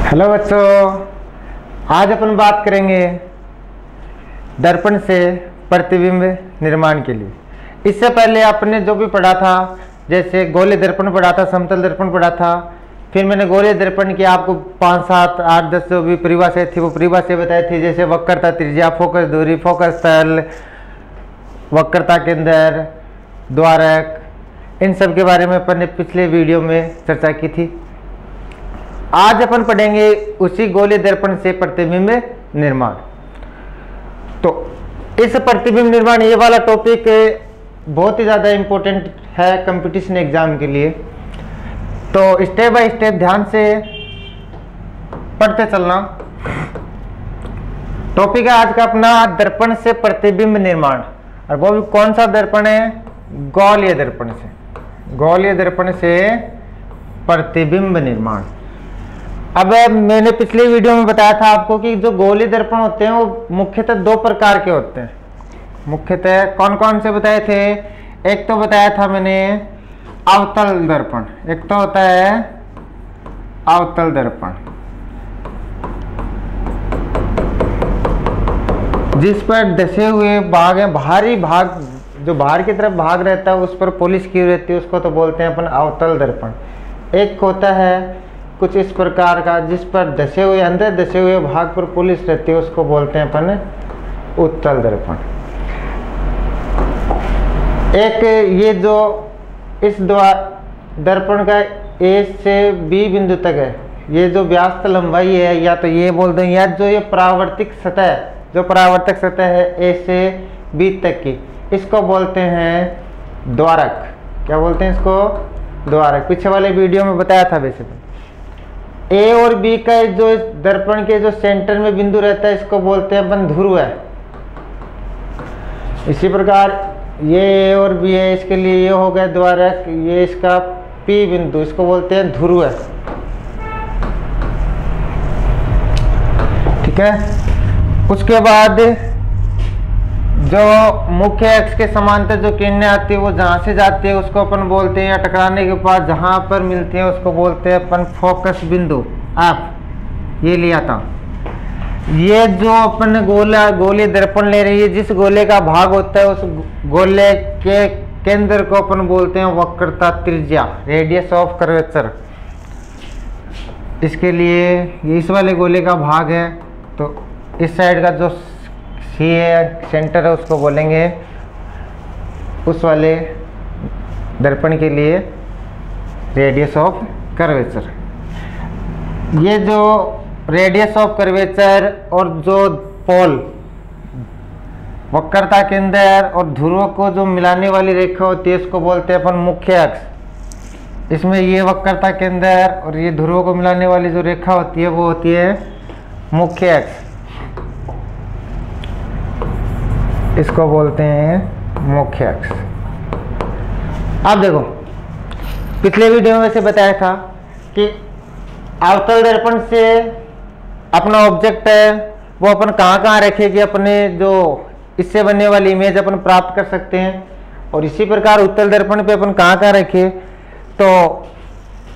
Hello बच्चों, आज अपन बात करेंगे दर्पण से प्रतिबिंब निर्माण के लिए। इससे पहले आपने जो भी पढ़ा था, जैसे गोले दर्पण पढ़ा था, समतल दर्पण पढ़ा था, फिर मैंने गोले दर्पण की आपको 5, 7, 8, 10 जो भी परिभाषाएं थी वो परिभाषाएं बताई थी। जैसे वक्रता, त्रिज्या, फोकस दूरी, फोकस तल, वक्रता केंद्र, द्वारक, इन सब के बारे में अपन ने पिछले वीडियो में चर्चा की थी। आज अपन पढ़ेंगे उसी गोले दर्पण से प्रतिबिंब निर्माण। तो इस प्रतिबिंब निर्माण ये वाला टॉपिक बहुत ही ज़्यादा इम्पोर्टेंट है कंपटीशन एग्जाम के लिए। तो स्टेप बाय स्टेप ध्यान से पढ़ते चलना। टॉपिक है आज का अपना दर्पण से प्रतिबिंब निर्माण, और वो भी कौन सा दर्पण है? गोलीय दर्पण से। गोलीय दर्पण से प्रतिबिंब निर्माण। अब मैंने पिछले वीडियो में बताया था आपको कि जो गोलीय दर्पण होते हैं वो मुख्यतः 2 प्रकार के होते हैं। मुख्यतः कौन कौन से बताए थे? एक तो बताया था मैंने अवतल दर्पण, एक तो होता है अवतल दर्पण, जिस पर धसे हुए भाग है, बाहरी भाग जो बाहर की तरफ भाग रहता है उस पर पॉलिश की रहती है, उसको तो बोलते हैं अपन अवतल दर्पण। एक होता है कुछ इस प्रकार का जिस पर धसे हुए, अंदर धसे हुए भाग पर पॉलिश रहती है, उसको बोलते हैं अपन उत्तल दर्पण। एक ये जो इस दर्पण का ए से बी बिंदु तक है, ये जो व्यास लंबाई है, या तो ये बोलते हैं, या जो ये परावर्तिक सतह है, जो परावर्तक सतह है ए से बी तक की, इसको बोलते हैं द्वारक। क्या बोलते हैं इसको? द्वारक। पीछे वाले वीडियो में बताया था। वैसे ए और बी का जो इस दर्पण के जो सेंटर में बिंदु रहता है, इसको बोलते हैं अपन ध्रुव है। इसी प्रकार ये ए और बी है, इसके लिए ये हो गया द्वारक, ये इसका पी बिंदु, इसको बोलते हैं ध्रुव है। ठीक है। उसके बाद जो मुख्य अक्ष के समांतर जो किरणें आती है वो जहाँ से जाती है उसको अपन बोलते हैं, या टकराने के पास जहाँ पर मिलती है उसको बोलते हैं अपन फोकस बिंदु। आप ये लिया था। ये जो अपन गोले दर्पण ले रही है, जिस गोले का भाग होता है उस गोले के केंद्र को अपन बोलते हैं वक्रता त्रिज्या, रेडियस ऑफ कर्वेचर। इसके लिए ये इस वाले गोले का भाग है, तो इस साइड का जो सी है, सेंटर है, उसको बोलेंगे उस वाले दर्पण के लिए रेडियस ऑफ कर्वेचर। ये जो रेडियस ऑफ कर्वेचर और जो पोल, वक्रता केंद्र और ध्रुव को जो मिलाने वाली रेखा होती है इसको बोलते हैं अपन मुख्य अक्ष। इसमें ये वक्रता केंद्र और ये ध्रुव को मिलाने वाली जो रेखा होती है वो होती है मुख्य अक्ष, इसको बोलते हैं मुख्य अक्ष। अब देखो, पिछले वीडियो में वैसे बताया था कि अवतल दर्पण से अपना ऑब्जेक्ट है वो अपन कहाँ कहाँ रखे कि अपने जो इससे बनने वाली इमेज अपन प्राप्त कर सकते हैं, और इसी प्रकार उत्तल दर्पण पे अपन कहाँ कहाँ रखे। तो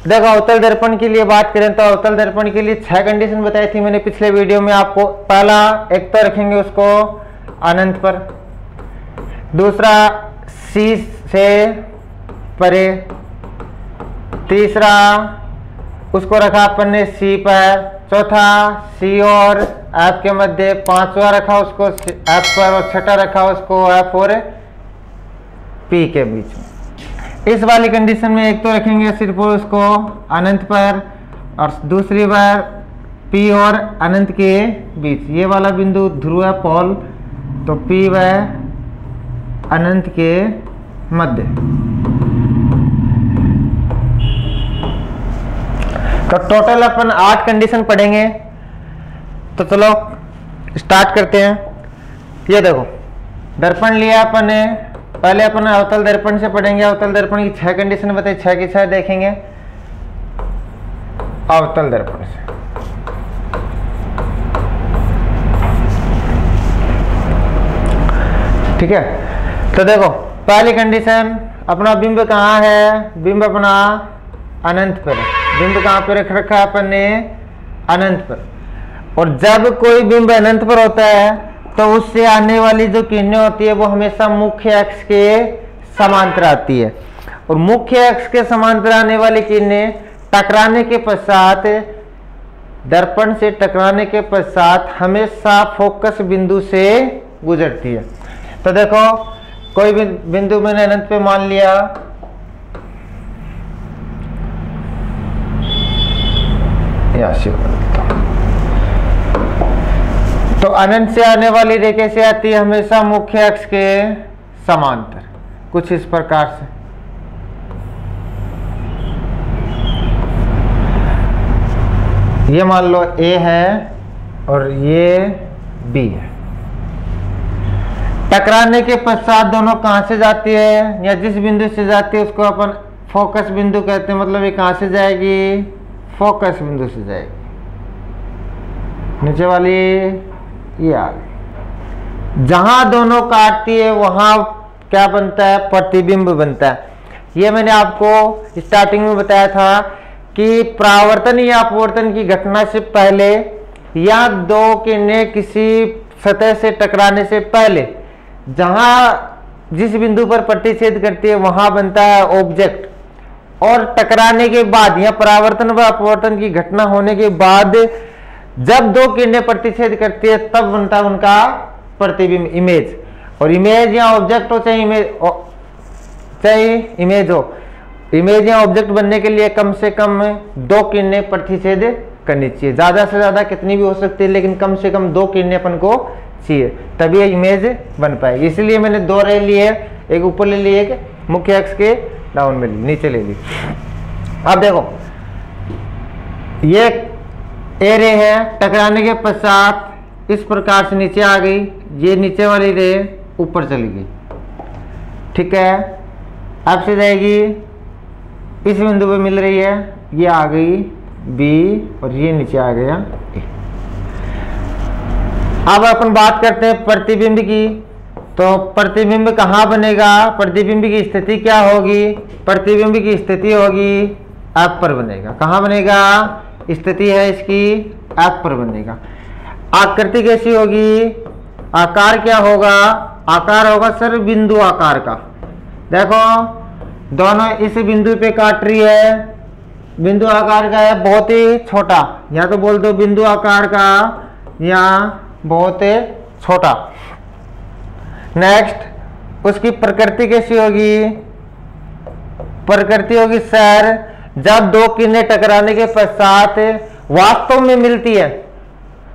देखो, अवतल दर्पण के लिए बात करें तो अवतल दर्पण के लिए 6 कंडीशन बताई थी मैंने पिछले वीडियो में आपको। पहला, एक तो रखेंगे उसको अनंत पर, दूसरा सी से परे, तीसरा उसको रखा अपन ने सी पर, चौथा सी और एफ के मध्य, पांचवा रखा उसको एफ पर, और छठा रखा उसको एफ और पी के बीच में। इस वाली कंडीशन में एक तो रखेंगे सिर्फ उसको अनंत पर, और दूसरी बार पी और अनंत के बीच। ये वाला बिंदु ध्रुव है, पोल, तो पी व अनंत के मध्य। तो टोटल अपन 8 कंडीशन पढ़ेंगे। तो चलो स्टार्ट करते हैं। ये देखो, दर्पण लिया अपन ने, पहले अपन अवतल दर्पण से पढ़ेंगे। अवतल दर्पण की 6 कंडीशन बताई, 6 की 6 देखेंगे अवतल दर्पण से। ठीक है। तो देखो, पहली कंडीशन, अपना बिंब कहाँ है? बिंब अपना अनंत पर है। बिंब कहाँ पे रख रखा है अपन ने? अनंत पर। और जब कोई बिंब अनंत पर होता है तो उससे आने वाली जो किरणें होती है वो हमेशा मुख्य अक्ष के समांतर आती है। और मुख्य अक्ष के समांतर आने वाली किरणें टकराने के पश्चात, दर्पण से टकराने के पश्चात हमेशा फोकस बिंदु से गुजरती है। तो देखो कोई भी बिंदु मैंने अनंत पे मान लिया, तो अनंत से आने वाली रे कैसे आती है? हमेशा मुख्य अक्ष के समांतर, कुछ इस प्रकार से। ये मान लो A है और ये B है। टकराने के पश्चात दोनों कहां से जाती है, या जिस बिंदु से जाती है उसको अपन फोकस बिंदु कहते हैं। मतलब ये कहां से जाएगी? फोकस बिंदु से जाएगी। नीचे वाली ये आ गई। जहां दोनों काटती है वहां क्या बनता है? प्रतिबिंब बनता है। ये मैंने आपको स्टार्टिंग में बताया था कि परावर्तन या अपवर्तन की घटना से पहले या दो किरणें किसी सतह से टकराने से पहले जहां जिस बिंदु पर प्रतिच्छेद करती है वहां बनता है ऑब्जेक्ट। और टकराने के बाद या परावर्तन व अपवर्तन की घटना होने के बाद जब दो किरणें प्रतिच्छेद करती है तब बनता है उनका प्रतिबिंब, इमेज। और इमेज या ऑब्जेक्ट हो चाहे इमेज हो, इमेज या ऑब्जेक्ट बनने के लिए कम से कम दो किरणें प्रतिच्छेद करनी चाहिए। ज्यादा से ज्यादा कितनी भी हो सकती है, लेकिन कम से कम दो किरणें अपन को चाहिए, तभी इमेज बन पाएगी। इसलिए मैंने दो रे लिए, एक ऊपर ले ली, एक मुख्य अक्ष के डाउन में ली, नीचे ले ली। अब देखो ये ए रे है, टकराने के पश्चात इस प्रकार से नीचे आ गई, ये नीचे वाली रे ऊपर चली गई। ठीक है, अब से जाएगी इस बिंदु पे मिल रही है, ये आ गई बी और ये नीचे आ गया ए। अब अपन बात करते हैं प्रतिबिंब की। तो प्रतिबिंब कहाँ बनेगा? प्रतिबिंब की स्थिति क्या होगी? प्रतिबिंब की स्थिति होगी एफ पर बनेगा। कहाँ बनेगा? स्थिति है इसकी एफ पर बनेगा। आकृति कैसी होगी? आकार क्या होगा? आकार होगा सर बिंदु आकार का। देखो दोनों इस बिंदु पे काट रही है, बिंदु आकार का है, बहुत ही छोटा, या तो बोल दो बिंदु आकार का या बहुत छोटा। नेक्स्ट उसकी प्रकृति कैसी होगी? प्रकृति होगी सर जब दो किरणें टकराने के पश्चात वास्तव में मिलती है,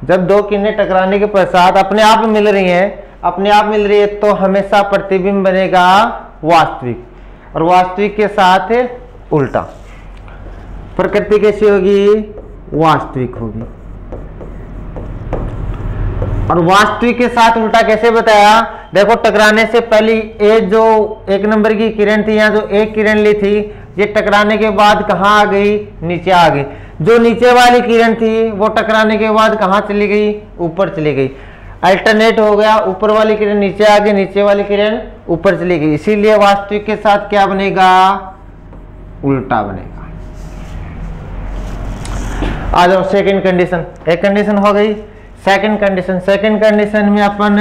जब दो किरणें टकराने के पश्चात अपने आप मिल रही हैं, अपने आप मिल रही है तो हमेशा प्रतिबिंब बनेगा वास्तविक, और वास्तविक के साथ उल्टा। प्रकृति कैसी होगी? वास्तविक होगी। और वास्तविक के साथ उल्टा कैसे बताया? देखो टकराने से पहले ये जो एक नंबर की किरण थी, यहाँ जो एक किरण ली थी, ये टकराने के बाद कहाँ आ गई? नीचे आ गई। जो नीचे वाली किरण थी वो टकराने के बाद कहाँ चली गई? ऊपर चली गई। अल्टरनेट हो गया, ऊपर वाली किरण नीचे आ गई, नीचे वाली किरण ऊपर चली गई। इसीलिए वास्तविक के साथ क्या बनेगा? उल्टा बनेगा। आ जाओ सेकंड कंडीशन। एक कंडीशन हो गई, सेकंड कंडीशन। सेकंड कंडीशन में अपन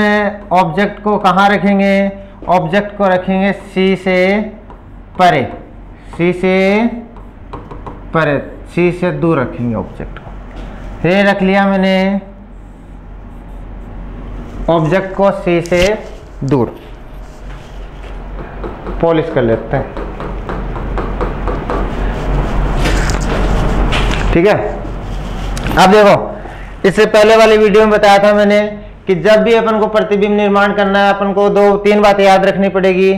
ऑब्जेक्ट को कहाँ रखेंगे? ऑब्जेक्ट को रखेंगे सी से परे, सी से परे, सी से दूर रखेंगे ऑब्जेक्ट को। ये रख लिया मैंने ऑब्जेक्ट को सी से दूर। पॉलिश कर लेते हैं, ठीक है। अब देखो इससे पहले वाली वीडियो में बताया था मैंने कि जब भी अपन को प्रतिबिंब निर्माण करना है अपन को दो तीन बातें याद रखनी पड़ेगी।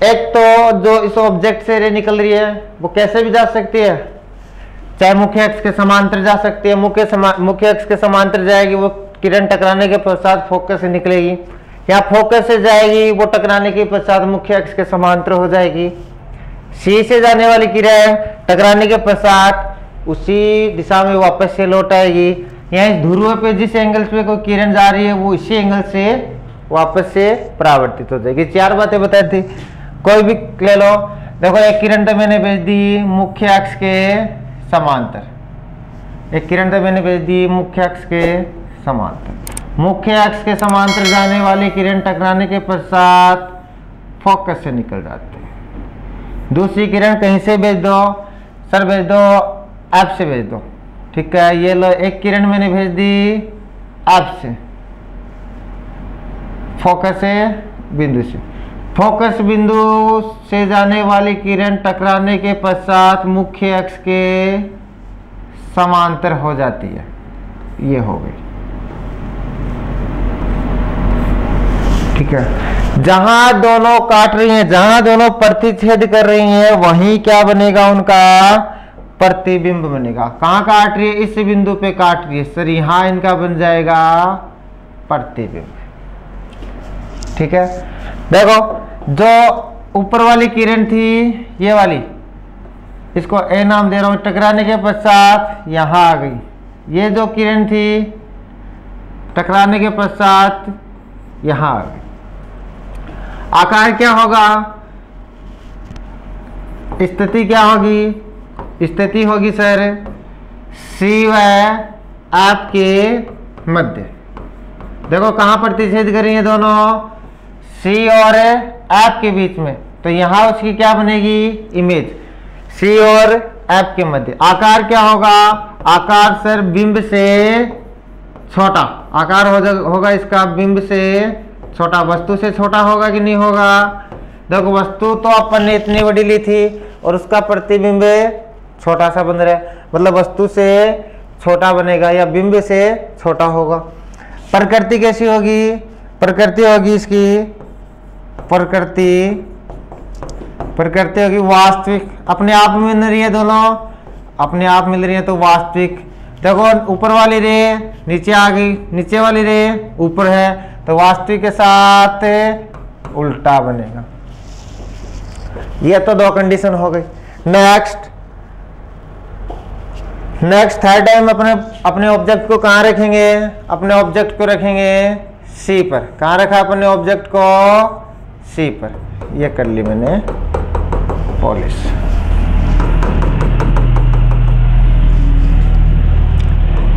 एक तो जो इस ऑब्जेक्ट से रे निकल रही है वो कैसे भी जा सकती है, चाहे मुख्य अक्ष के समांतर जा सकती है। मुख्य अक्ष के समांतर जाएगी वो किरण टकराने के पश्चात फोकस से निकलेगी, या फोकस से जाएगी वो टकराने के पश्चात मुख्य अक्ष के समांतर हो जाएगी। सी से जाने वाली किरण टकराने के पश्चात उसी दिशा में वापस से लौट आएगी। यहाँ इस ध्रुव पे जिस एंगल पे कोई किरण जा रही है वो इसी एंगल से वापस से परावर्तित हो जाएगी। चार बातें बताई थी, कोई भी ले लो। देखो एक किरण तो मैंने भेज दी मुख्य अक्ष के समांतर, एक किरण तो मैंने भेज दी मुख्य अक्ष के समांतर। मुख्य अक्ष के समांतर जाने वाली किरण टकराने के पश्चात फोकस से निकल जाती है। दूसरी किरण कहीं से भेज दो, सर भेज दो ऐप से भेज दो, ठीक है। ये लो एक किरण मैंने भेज दी ऐप से, फोकस से बिंदु से। फोकस बिंदु से जाने वाली किरण टकराने के पश्चात मुख्य अक्ष के समांतर हो जाती है। ये हो गई, ठीक है। जहां दोनों काट रही हैं, जहां दोनों प्रतिच्छेद कर रही हैं, वहीं क्या बनेगा उनका प्रतिबिंब बनेगा। कहां काट रही है, इस बिंदु पे काट रही है सर, यहां इनका बन जाएगा प्रतिबिंब, ठीक है। देखो जो ऊपर वाली किरण थी ये वाली, इसको ए नाम दे रहा हूं, टकराने के पश्चात यहां आ गई। ये जो किरण थी टकराने के पश्चात यहां आ गई। आकार क्या होगा, स्थिति क्या होगी, स्थिति होगी सर सी व ऐप के मध्य। देखो कहां प्रतिच्छेद कर रही है दोनों, सी और ऐप के बीच में, तो यहां उसकी क्या बनेगी इमेज, सी और ऐप के मध्य। आकार क्या होगा, आकार सर बिंब से छोटा आकार होगा इसका, बिंब से छोटा। वस्तु से छोटा होगा कि नहीं होगा, देखो वस्तु तो अपन ने इतनी बड़ी ली थी और उसका प्रतिबिंब छोटा सा बन रहा है, मतलब वस्तु से छोटा बनेगा या बिंब से छोटा होगा। प्रकृति कैसी होगी, प्रकृति होगी इसकी, प्रकृति होगी वास्तविक, अपने आप में मिल रही है, दोनों अपने आप मिल रही है तो वास्तविक। देखो ऊपर वाली रे नीचे आ गई, नीचे वाली रे ऊपर है, तो वास्तविक के साथ उल्टा बनेगा। ये तो दो कंडीशन हो गई। नेक्स्ट थर्ड टाइम अपने ऑब्जेक्ट को कहाँ रखेंगे, अपने ऑब्जेक्ट को रखेंगे सी पर। कहाँ रखा अपने ऑब्जेक्ट को, सी पर। ये कर ली मैंने पॉलिश।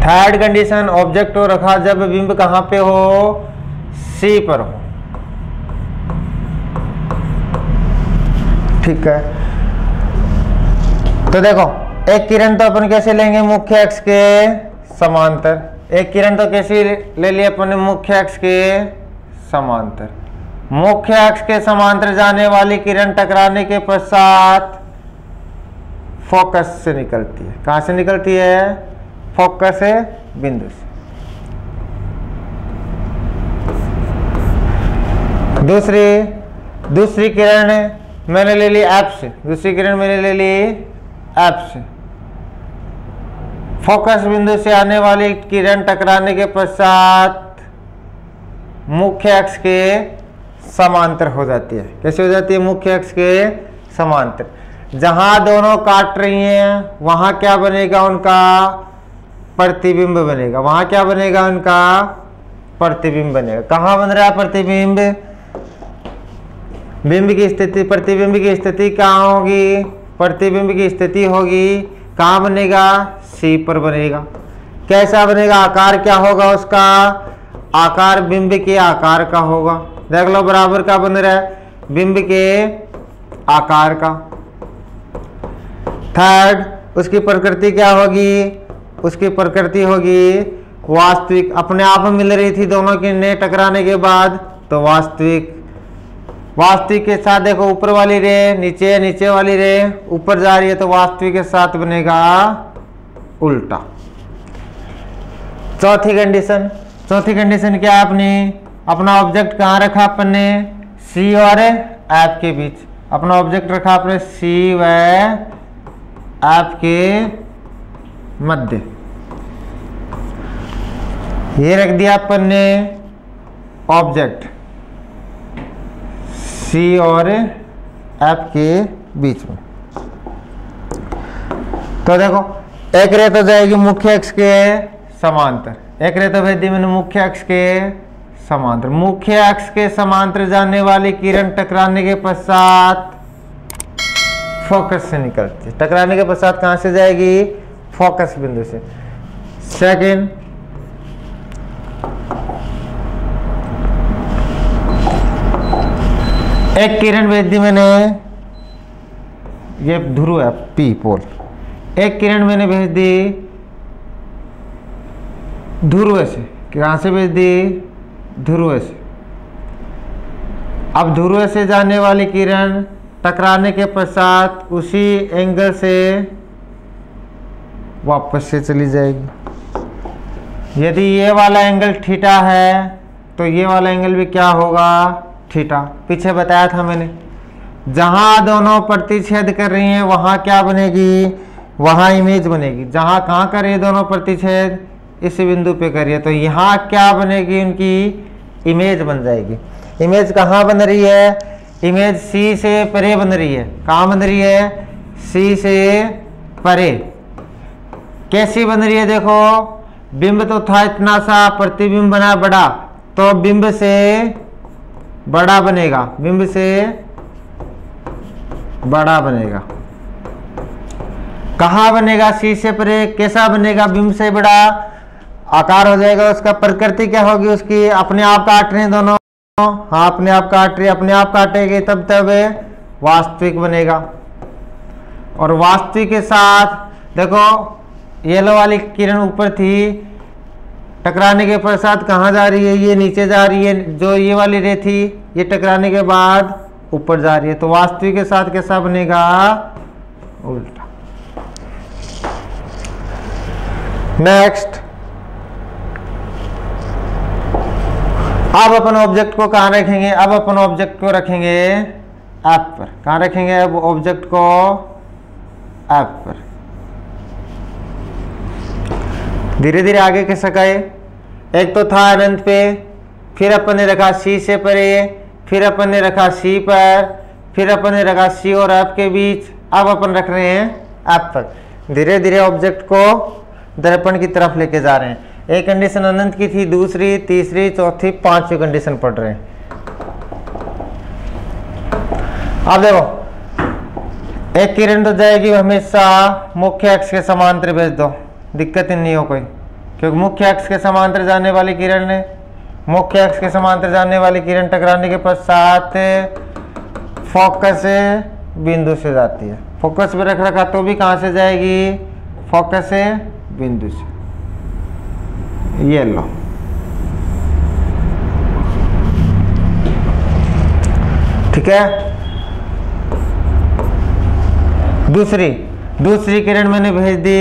थर्ड कंडीशन, ऑब्जेक्ट को रखा जब बिंब कहाँ पे हो, सी पर हो, ठीक है। तो देखो एक किरण तो अपन कैसे लेंगे, मुख्य अक्ष के समांतर। एक किरण तो कैसे ले लिए अपन, मुख्य अक्ष के समांतर। मुख्य अक्ष के समांतर जाने वाली किरण टकराने के पश्चात फोकस से निकलती है। कहां से निकलती है, फोकस से बिंदु से। दूसरी किरण मैंने ले ली ऐप से, दूसरी किरण मैंने ले ली ऐप से। फोकस बिंदु से आने वाली किरण टकराने के पश्चात मुख्य अक्ष के समांतर हो जाती है। कैसे हो जाती है, मुख्य अक्ष के समांतर। जहां दोनों काट रही हैं वहां क्या बनेगा उनका प्रतिबिंब बनेगा। वहां क्या बनेगा उनका प्रतिबिंब बनेगा। कहां बन रहा है प्रतिबिंब, बिंब की स्थिति, प्रतिबिंब की स्थिति कहाँ होगी, प्रतिबिंब की स्थिति होगी कहाँ बनेगा, सी पर बनेगा। कैसा बनेगा, आकार क्या होगा उसका, आकार बिंब के आकार का होगा। देख लो बराबर का बन रहा है, बिंब के आकार का। थर्ड, उसकी प्रकृति क्या होगी, उसकी प्रकृति होगी वास्तविक। अपने आप में मिल रही थी दोनों किरणें टकराने के बाद, तो वास्तविक। वास्तविक के साथ देखो ऊपर वाली रे नीचे, नीचे वाली रे ऊपर जा रही है, तो वास्तविक के साथ बनेगा उल्टा। चौथी कंडीशन क्या है अपना ऑब्जेक्ट कहाँ रखा अपन ने, सी और ऐप के बीच। अपना ऑब्जेक्ट रखा अपने सी व ऐप के मध्य। ये रख दिया अपन ने ऑब्जेक्ट सी और ऐप के बीच में। तो देखो एक रे तो जाएगी मुख्य अक्ष के समांतर, एक रे तो भेज दी मैंने मुख्य अक्ष के समांतर। मुख्य अक्ष के समांतर जाने वाली किरण टकराने के पश्चात फोकस से निकलती है। टकराने के पश्चात कहां से जाएगी, फोकस बिंदु से। सेकंड, एक किरण भेज दी मैंने, ये ध्रुव है पी पोल, एक किरण मैंने भेज दी ध्रुव से, कहाँ से भेज दी? ध्रुव से। अब ध्रुव से जाने वाली किरण टकराने के पश्चात उसी एंगल से वापस से चली जाएगी। यदि ये वाला एंगल थीटा है तो ये वाला एंगल भी क्या होगा? थीटा। पीछे बताया था मैंने, जहां दोनों प्रतिच्छेद कर रही हैं वहां क्या बनेगी? वहां इमेज बनेगी। जहां कहाँ कर रही है दोनों प्रतिच्छेद? इस बिंदु पे करिए, तो यहाँ क्या बनेगी? उनकी इमेज बन जाएगी। इमेज कहाँ बन रही है? इमेज सी से परे बन रही है। कहाँ बन रही है? सी से परे। कैसी बन रही है? देखो, बिंब तो था इतना सा, प्रतिबिंब बना बड़ा, तो बिंब से बड़ा बनेगा, बिंब से बड़ा बनेगा। कहाँ बनेगा? सी से परे। कैसा बनेगा? बिंब से बड़ा आकार हो जाएगा। उसका प्रकृति क्या होगी? उसकी अपने आप काट रहे हैं दोनों, हाँ अपने आप काट रही, अपने आप काटेगी तब वास्तविक बनेगा। और वास्तविक के साथ देखो, येलो वाली किरण ऊपर थी, टकराने के पश्चात कहाँ जा रही है? ये नीचे जा रही है। जो ये वाली रे थी, ये टकराने के बाद ऊपर जा रही है। तो वास्तविक के साथ कैसा बनेगा? उल्टा। नेक्स्ट, अब अपन ऑब्जेक्ट को कहाँ रखेंगे? अब अपन ऑब्जेक्ट को रखेंगे ऐप पर। कहाँ रखेंगे अब ऑब्जेक्ट को? ऐप पर। धीरे धीरे आगे के सकाए। एक तो था अनंत पे, फिर अपन ने रखा सी से परे, फिर अपन ने रखा सी पर, फिर अपन ने रखा सी और ऐप के बीच। अब अपन रख रहे हैं ऐप पर। धीरे धीरे ऑब्जेक्ट को दर्पण की तरफ लेके जा रहे हैं। एक कंडीशन अनंत की थी, दूसरी, तीसरी, चौथी, पांचवी कंडीशन पढ़ रहे हैं। अब देखो, एक किरण तो जाएगी हमेशा मुख्य अक्ष के समांतर भेज दो, दिक्कत ही नहीं हो कोई, क्योंकि मुख्य अक्ष के समांतर जाने वाली किरण ने, मुख्य अक्ष के समांतर जाने वाली किरण टकराने के पश्चात फोकस बिंदु से जाती है। फोकस पे रख रखा तो भी कहाँ से जाएगी? फोकस से बिंदु से। ये लो, ठीक है। दूसरी किरण मैंने भेज दी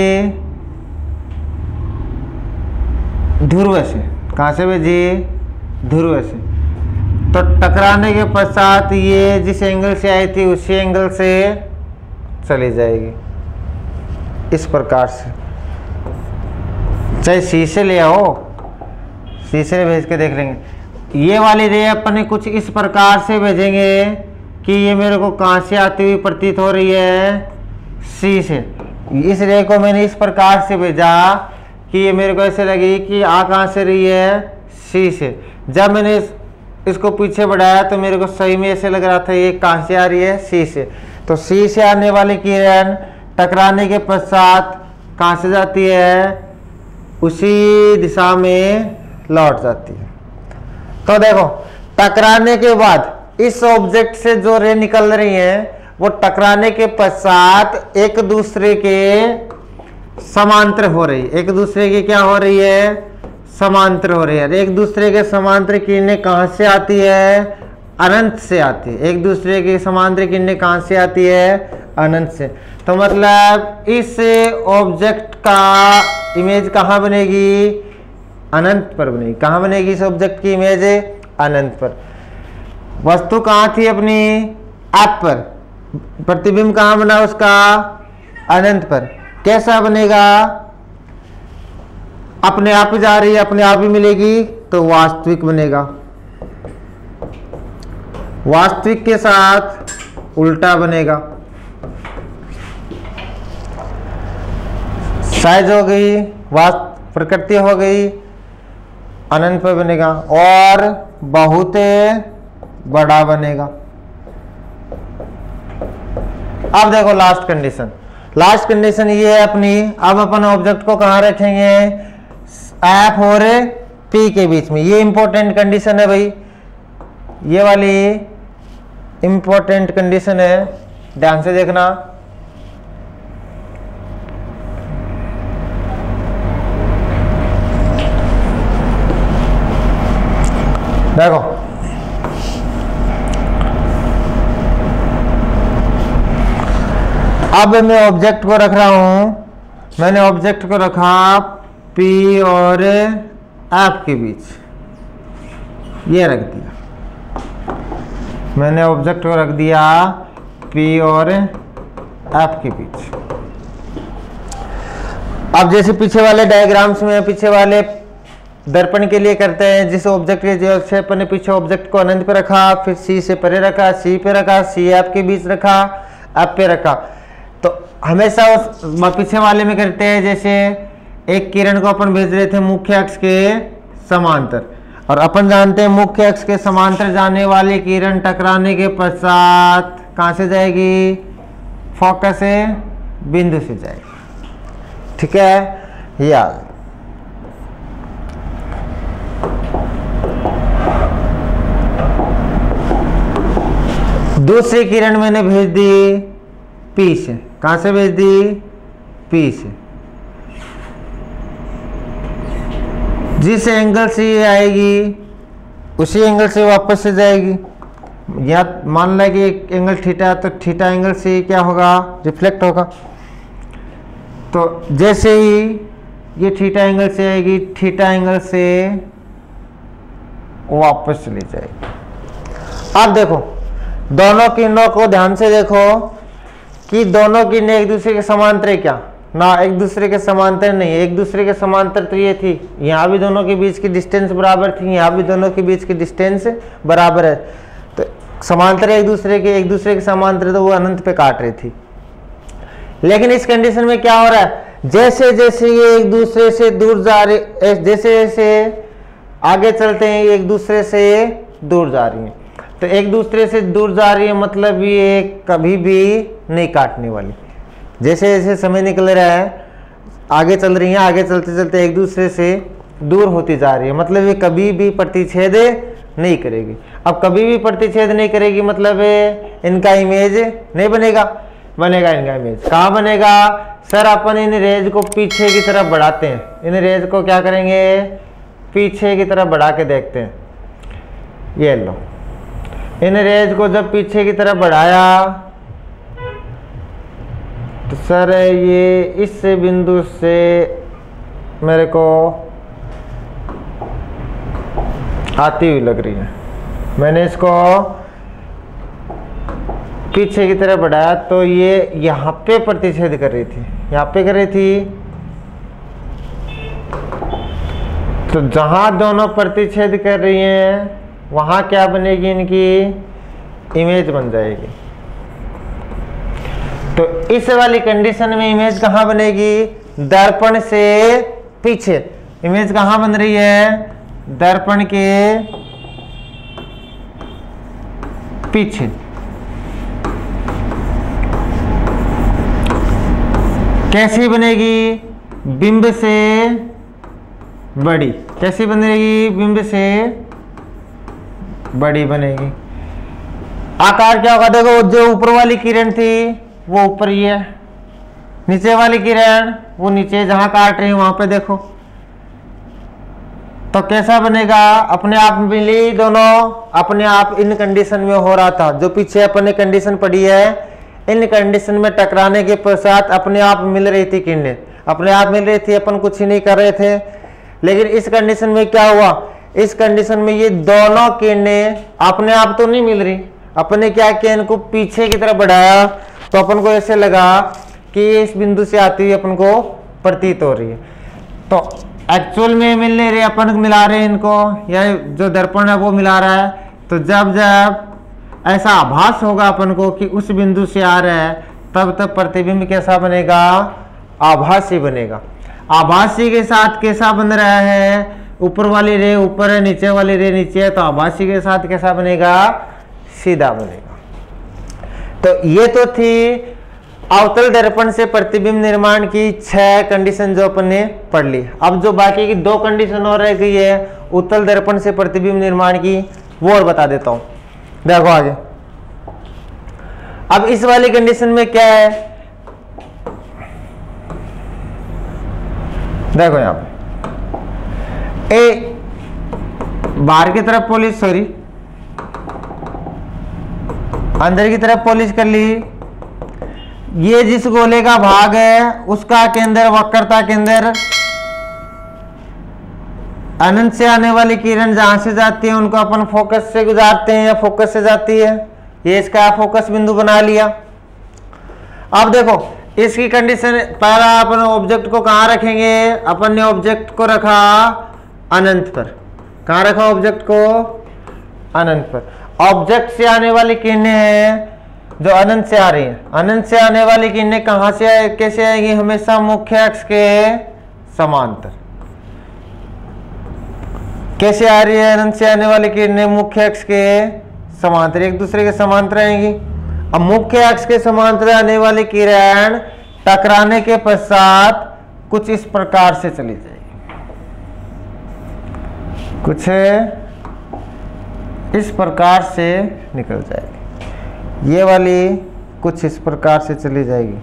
ध्रुव से। कहाँ से भेजी? ध्रुव से। तो टकराने के पश्चात ये जिस एंगल से आई थी उसी एंगल से चली जाएगी, इस प्रकार से। चाहे सी से ले आओ, सी से भेज के देख लेंगे। ये वाली रे अपन कुछ इस प्रकार से भेजेंगे कि ये मेरे को कहाँ से आती हुई प्रतीत हो रही है? सी से। इस रे को मैंने इस प्रकार से भेजा कि ये मेरे को ऐसे लगी कि आ कहाँ से रही है? सी से। जब मैंने इसको पीछे बढ़ाया तो मेरे को सही में ऐसे लग रहा था ये कहाँ से आ रही है? सी से। तो सी से आने वाली किरण टकराने के पश्चात कहाँ से जाती है? उसी दिशा में लौट जाती है। तो देखो, टकराने के बाद इस ऑब्जेक्ट से जो रे निकल रही है वो टकराने के पश्चात एक दूसरे के समांतर हो रही है। एक दूसरे की क्या हो रही है? समांतर हो रही है। एक दूसरे के समांतर किरणें कहाँ से आती है? अनंत से आती है। एक दूसरे की समांतर किरणें कहाँ से आती है? अनंत से। तो मतलब इस ऑब्जेक्ट का इमेज कहाँ बनेगी? अनंत पर बनेगी। कहाँ बनेगी इस ऑब्जेक्ट की इमेज? अनंत पर। वस्तु कहाँ थी अपनी? ऐप पर। प्रतिबिंब कहाँ बना उसका? अनंत पर। कैसा बनेगा? अपने आप ही जा रही है, अपने आप ही मिलेगी, तो वास्तविक बनेगा। वास्तविक के साथ उल्टा बनेगा। साइज हो गई, प्रकृति हो गई, अनंत पर बनेगा और बहुत बड़ा बनेगा। अब देखो लास्ट कंडीशन। लास्ट कंडीशन ये है अपनी। अब अपन ऑब्जेक्ट को कहाँ रखेंगे? एफ और पी के बीच में। ये इंपॉर्टेंट कंडीशन है भाई, ये वाली इंपॉर्टेंट कंडीशन है, ध्यान से देखना। देखो अब मैं ऑब्जेक्ट को रख रहा हूं, मैंने ऑब्जेक्ट को रखा P और F के बीच, ये रख दिया मैंने, ऑब्जेक्ट को रख दिया P और F के बीच। अब जैसे पीछे वाले डायग्राम्स में, पीछे वाले दर्पण के लिए करते हैं, जिस ऑब्जेक्ट के जो से अपन ने पीछे ऑब्जेक्ट को अनंत पे रखा, फिर C से परे रखा, C पे रखा, C F के बीच रखा, F पे रखा। तो हमेशा उस पीछे वाले में करते हैं, जैसे एक किरण को अपन भेज रहे थे मुख्य अक्ष के समांतर, और अपन जानते हैं मुख्य अक्ष के समांतर जाने वाली किरण टकराने के पश्चात कहाँ से जाएगी, फोकस से बिंदु से जाएगी। ठीक है, याद। दूसरी किरण मैंने भेज दी P से, कहां से भेज दी, P से, जिस एंगल से ये आएगी उसी एंगल से वापस से जाएगी। या मान लें कि एक एंगल थीटा, तो थीटा एंगल से क्या होगा, रिफ्लेक्ट होगा। तो जैसे ही ये थीटा एंगल से आएगी, थीटा एंगल से वापस चली जाएगी। अब देखो दोनों किरणों को ध्यान से देखो कि दोनों किरणें एक दूसरे के समांतर है क्या, ना एक दूसरे के समांतर नहीं है। एक दूसरे के समांतर तो ये थी, यहाँ भी दोनों के बीच की डिस्टेंस बराबर थी, यहाँ भी दोनों के बीच की डिस्टेंस बराबर है, तो समांतर एक दूसरे के समांतर, तो वो अनंत पे काट रही थी। लेकिन इस कंडीशन में क्या हो रहा है, जैसे जैसे ये एक दूसरे से दूर जा रहे, जैसे जैसे आगे चलते हैं एक दूसरे से दूर जा रही है, तो एक दूसरे से दूर जा रही है मतलब ये कभी भी नहीं काटने वाली। जैसे जैसे समय निकल रहा है, आगे चल रही है, आगे चलते चलते एक दूसरे से दूर होती जा रही है, मतलब ये कभी भी प्रतिच्छेद नहीं करेगी। अब कभी भी प्रतिच्छेद नहीं करेगी मतलब इनका इमेज नहीं बनेगा, बनेगा इनका इमेज कहाँ बनेगा, सर अपन इन रेज को पीछे की तरफ बढ़ाते हैं, इन रेज को क्या करेंगे, पीछे की तरफ बढ़ा के देखते हैं। ये लो, इन रेज को जब पीछे की तरफ बढ़ाया तो सर ये इस बिंदु से मेरे को आती हुई लग रही है, मैंने इसको पीछे की तरफ बढ़ाया तो ये यहाँ पे प्रतिच्छेद कर रही थी, यहाँ पे कर रही थी। तो जहां दोनों प्रतिच्छेद कर रही हैं वहां क्या बनेगी, इनकी इमेज बन जाएगी। तो इस वाली कंडीशन में इमेज कहां बनेगी, दर्पण से पीछे। इमेज कहां बन रही है, दर्पण के पीछे। कैसी बनेगी, बिंब से बड़ी। कैसी बनेगी, बिंब से बड़ी बनेगी। आकार क्या होगा, देखो जो ऊपर वाली किरण थी वो ऊपर ही है, नीचे वाली किरण वो नीचे जहां काट रही है वहां पे देखो, तो कैसा बनेगा, अपने आप मिली दोनों, अपने आप इन कंडीशन में हो रहा था। जो पीछे अपने कंडीशन पड़ी है, इन कंडीशन में टकराने के पश्चात अपने आप मिल रही थी किरणें, अपने आप मिल रही थी, अपन कुछ ही नहीं कर रहे थे। लेकिन इस कंडीशन में क्या हुआ, इस कंडीशन में ये दोनों किरणें अपने आप तो नहीं मिल रही, अपने क्या किया, इनको पीछे की तरफ बढ़ाया तो अपन को ऐसे लगा कि इस बिंदु से आती हुई अपन को प्रतीत हो रही है। तो एक्चुअल में मिल नहीं रही, अपन मिला रहे हैं इनको, या जो दर्पण है वो मिला रहा है। तो जब जब ऐसा आभास होगा अपन को कि उस बिंदु से आ रहा है, तब तक प्रतिबिंब कैसा बनेगा, आभासी बनेगा। आभासी के साथ कैसा बन रहा है, ऊपर वाली रे ऊपर है, नीचे वाली रे नीचे है, तो आभासी के साथ कैसा बनेगा, सीधा बनेगा। तो ये तो थी अवतल दर्पण से प्रतिबिंब निर्माण की 6 कंडीशन जो अपन ने पढ़ ली। अब जो बाकी की 2 कंडीशन और रह गई है उत्तल दर्पण से प्रतिबिंब निर्माण की, वो और बता देता हूं। देखो आगे, अब इस वाली कंडीशन में क्या है, देखो यहां पे ए बाहर की तरफ पॉलिश, सॉरी अंदर की तरफ पॉलिश कर ली। ये जिस गोले का भाग है उसका केंद्र, वक्रता केंद्र, अनंत से आने वाली किरण जहां से जाती है उनको अपन फोकस से गुजारते हैं या फोकस से जाती है, ये इसका फोकस बिंदु बना लिया। अब देखो इसकी कंडीशन, पहला अपन ऑब्जेक्ट को कहां रखेंगे, अपन ने ऑब्जेक्ट को रखा अनंत पर। कहां रखा ऑब्जेक्ट को, अनंत पर। ऑब्जेक्ट से आने वाली किरणें हैं जो अनंत से आ रही है, अनंत से आने वाली किरणें कहां से कैसे आएगी, हमेशा मुख्य अक्ष के समांतर। कैसे आ रही है अनंत से आने वाली किरणें, मुख्य अक्ष के समांतर, एक दूसरे के समांतर आएंगी। अब मुख्य अक्ष के समांतर आने वाली किरण टकराने के पश्चात कुछ इस प्रकार से चली जाएगी, कुछ इस प्रकार से निकल जाएगी, ये वाली कुछ इस प्रकार से चली जाएगी।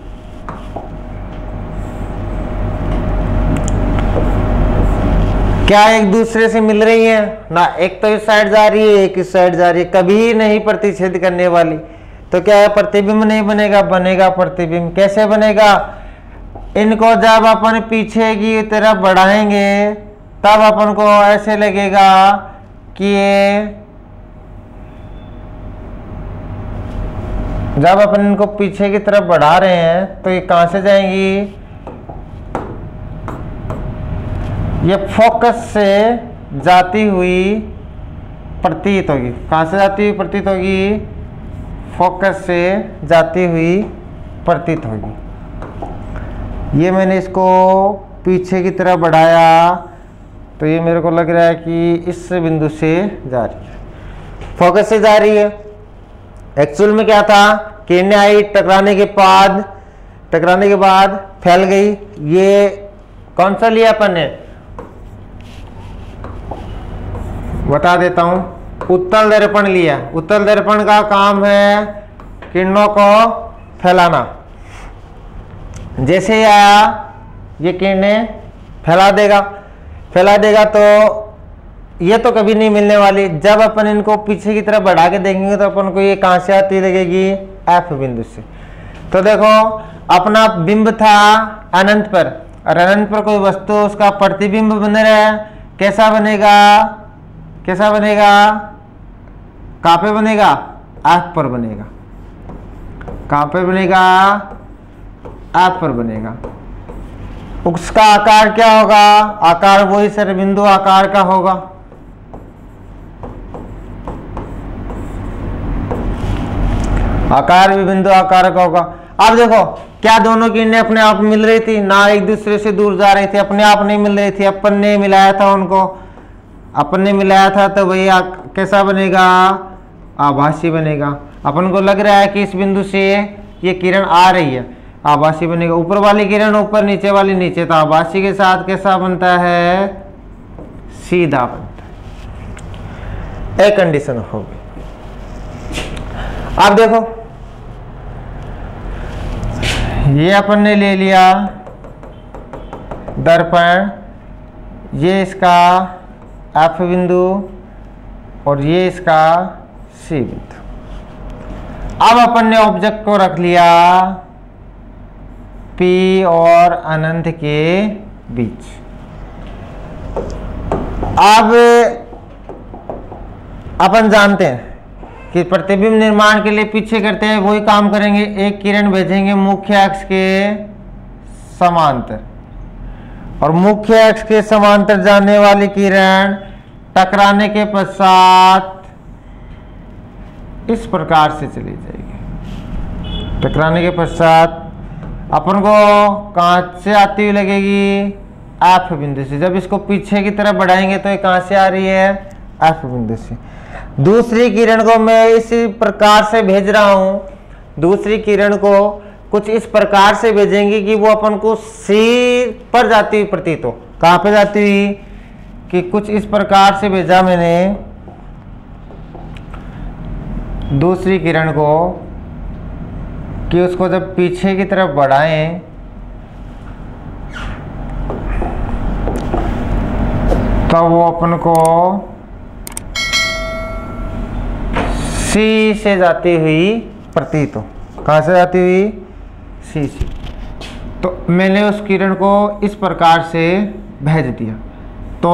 क्या एक दूसरे से मिल रही है ना, एक तो इस साइड जा रही है एक इस साइड जा रही है, कभी नहीं प्रतिच्छेद करने वाली। तो क्या है, प्रतिबिंब नहीं बनेगा, बनेगा प्रतिबिंब। कैसे बनेगा, इनको जब अपन पीछे की तरफ बढ़ाएंगे तब अपन को ऐसे लगेगा कि ये, जब अपन इनको पीछे की तरफ बढ़ा रहे हैं तो ये कहां से जाएंगी, ये फोकस से जाती हुई प्रतीत होगी। कहां से जाती हुई प्रतीत होगी, फोकस से जाती हुई प्रतीत होगी। ये मैंने इसको पीछे की तरफ बढ़ाया तो ये मेरे को लग रहा है कि इस बिंदु से जा रही है, फोकस से जा रही है। एक्चुअल में क्या था, किरणें आई, टकराने के बाद फैल गई। ये कौन सा लिया अपन ने, बता देता हूं, उत्तल दर्पण लिया। उत्तल दर्पण का काम है किरणों को फैलाना। जैसे ही आया ये किरणें फैला देगा तो ये तो कभी नहीं मिलने वाली। जब अपन इनको पीछे की तरफ बढ़ा के देखेंगे तो अपन को ये कहां से आती लगेगी, एफ बिंदु से। तो देखो अपना बिंब था अनंत पर, और अनंत पर कोई वस्तु उसका प्रतिबिंब बन रहा है, कैसा बनेगा, कहां पे बनेगा, एफ पर बनेगा। कहां पे बनेगा, एफ पर बनेगा। उसका आकार क्या होगा, आकार वही सरबिंदु आकार का होगा। आकार भी बिंदु आकार का होगा। अब देखो क्या दोनों किरणें अपने आप मिल रही थी ना, एक दूसरे से दूर जा रही थी, अपने आप नहीं मिल रही थी, अपन ने मिलाया था उनको, अपन ने मिलाया था। तो वही कैसा बनेगा, आभासी बनेगा। अपन को लग रहा है कि इस बिंदु से ये किरण आ रही है, आभासी बनेगा। ऊपर वाली किरण ऊपर, नीचे वाली नीचे, तो आभासी के साथ कैसा बनता है, सीधा बनता है। एक कंडीशन होगी। अब देखो ये अपन ने ले लिया दर्पण, ये इसका एफ बिंदु और ये इसका सी बिंदु। अब अपन ने ऑब्जेक्ट को रख लिया P और अनंत के बीच। अब अपन जानते हैं कि प्रतिबिंब निर्माण के लिए पीछे करते हैं वही काम करेंगे। एक किरण भेजेंगे मुख्य अक्ष के समांतर, और मुख्य अक्ष के समांतर जाने वाली किरण टकराने के पश्चात इस प्रकार से चली जाएगी। टकराने के पश्चात अपन को कहां से आती हुई लगेगी, एफ बिंदु से। जब इसको पीछे की तरफ बढ़ाएंगे तो ये कहां से आ रही है, एफ बिंदु से। दूसरी किरण को मैं इसी प्रकार से भेज रहा हूं, दूसरी किरण को कुछ इस प्रकार से भेजेंगे कि वो अपन को सी पर जाती हुई प्रतीत हो। कहाँ पे जाती हुई कि कुछ इस प्रकार से भेजा मैंने दूसरी किरण को कि उसको जब पीछे की तरफ बढ़ाएं तो वो अपन को सी से जाती हुई प्रतीत हो। कहाँ से जाती हुई? सी से। तो मैंने उस किरण को इस प्रकार से भेज दिया, तो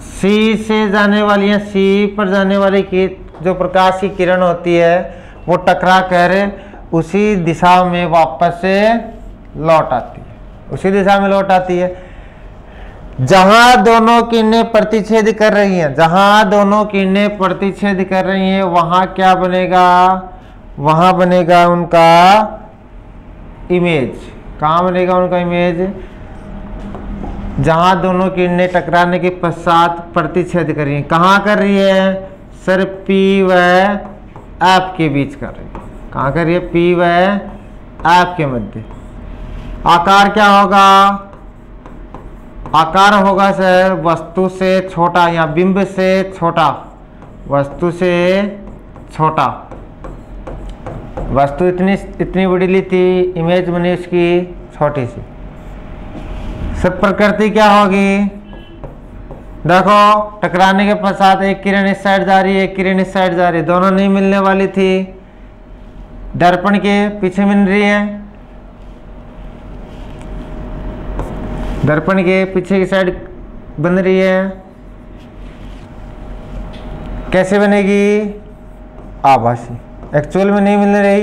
सी से जाने वाली या सी पर जाने वाली की जो प्रकाश की किरण होती है वो टकरा कर उसी दिशा में वापस से लौट आती है, उसी दिशा में लौट आती है जहां दोनों किरणें प्रतिच्छेद कर रही हैं। जहां दोनों किरणें प्रतिच्छेद कर रही हैं वहां क्या बनेगा? वहां बनेगा उनका इमेज। कहाँ बनेगा उनका इमेज? जहां दोनों किरणें टकराने के पश्चात प्रतिच्छेद कर रही है। कहाँ कर रही है? सर P व F के बीच कर रही है। कहाँ कर रही है? P व F के मध्य। आकार क्या होगा? आकार होगा सर वस्तु से छोटा या बिंब से छोटा। वस्तु से छोटा। वस्तु इतनी बड़ी ली थी, इमेज बनी उसकी छोटी सी। सब प्रकृति क्या होगी? देखो टकराने के पश्चात एक किरण इस साइड जा रही है, एक किरण इस साइड जा रही है, दोनों नहीं मिलने वाली थी, दर्पण के पीछे मिल रही है। दर्पण के पीछे की साइड बन रही है। कैसे बनेगी? आभासी। एक्चुअल में नहीं मिल रही,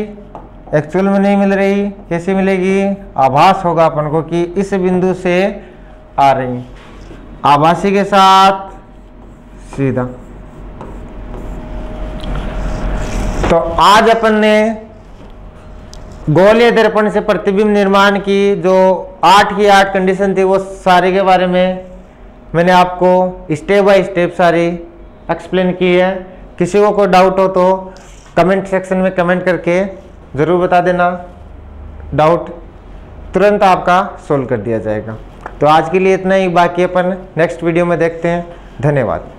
एक्चुअल में नहीं मिल रही, कैसे मिलेगी? आभास होगा अपन को कि इस बिंदु से आ रही। आभासी के साथ सीधा। तो आज अपन ने गोलीय दर्पण से प्रतिबिंब निर्माण की जो 8 की 8 कंडीशन थी वो सारे के बारे में मैंने आपको स्टेप बाय स्टेप सारी एक्सप्लेन की है। किसी को कोई डाउट हो तो कमेंट सेक्शन में कमेंट करके ज़रूर बता देना, डाउट तुरंत आपका सोल्व कर दिया जाएगा। तो आज के लिए इतना ही, बाकी अपन नेक्स्ट वीडियो में देखते हैं। धन्यवाद।